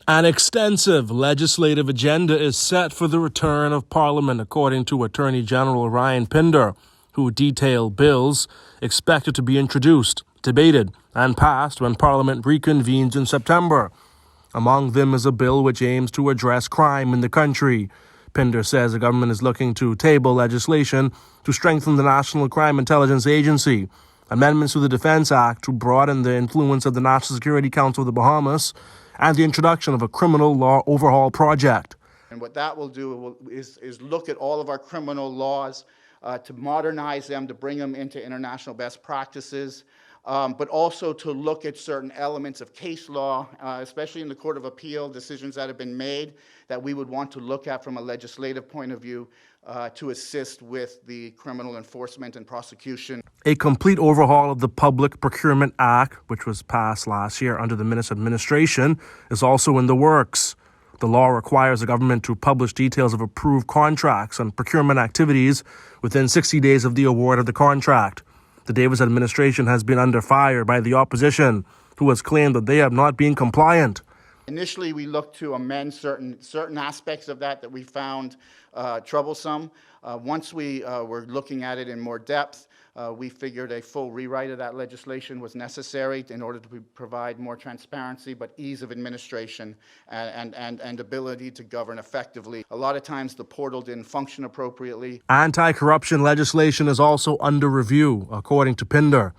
An extensive legislative agenda is set for the return of Parliament, according to Attorney General Ryan Pinder, who detailed bills expected to be introduced, debated, and passed when Parliament reconvenes in September. Among them is a bill which aims to address crime in the country. Pinder says the government is looking to table legislation to strengthen the National Crime Intelligence Agency, amendments to the Defense Act to broaden the influence of the National Security Council of the Bahamas, and the introduction of a criminal law overhaul project. And what that will do is look at all of our criminal laws to modernize them, to bring them into international best practices, but also to look at certain elements of case law, especially in the Court of Appeal, decisions that have been made that we would want to look at from a legislative point of view to assist with the criminal enforcement and prosecution. A complete overhaul of the Public Procurement Act, which was passed last year under the Minister of Administration, is also in the works. The law requires the government to publish details of approved contracts and procurement activities within 60 days of the award of the contract. The Davis administration has been under fire by the opposition, who has claimed that they have not been compliant. Initially, we looked to amend certain aspects of that we found troublesome. Once we were looking at it in more depth, we figured a full rewrite of that legislation was necessary in order to provide more transparency, but ease of administration and ability to govern effectively. A lot of times the portal didn't function appropriately. Anti-corruption legislation is also under review, according to Pinder.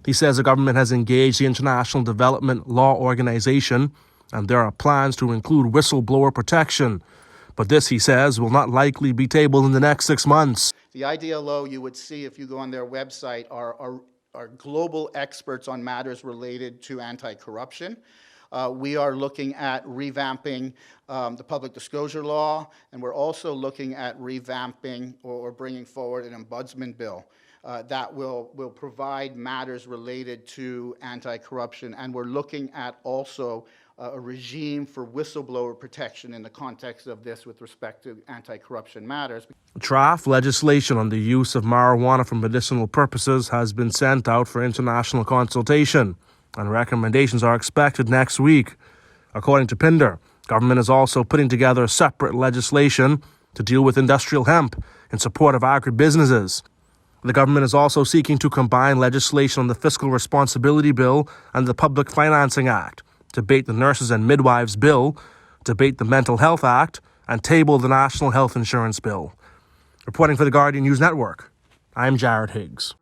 He says the government has engaged the International Development Law Organization, and there are plans to include whistleblower protection. But this, he says, will not likely be tabled in the next 6 months. The IDLO, you would see if you go on their website, are global experts on matters related to anti-corruption. We are looking at revamping the public disclosure law, and we're also looking at revamping or bringing forward an ombudsman bill that will provide matters related to anti-corruption, and we're looking at also a regime for whistleblower protection in the context of this with respect to anti-corruption matters. Draft legislation on the use of marijuana for medicinal purposes has been sent out for international consultation, and recommendations are expected next week. According to Pinder, government is also putting together separate legislation to deal with industrial hemp in support of agribusinesses. The government is also seeking to combine legislation on the Fiscal Responsibility Bill and the Public Financing Act, debate the Nurses and Midwives Bill, debate the Mental Health Act, and table the National Health Insurance Bill. Reporting for the Guardian News Network, I'm Jared Higgs.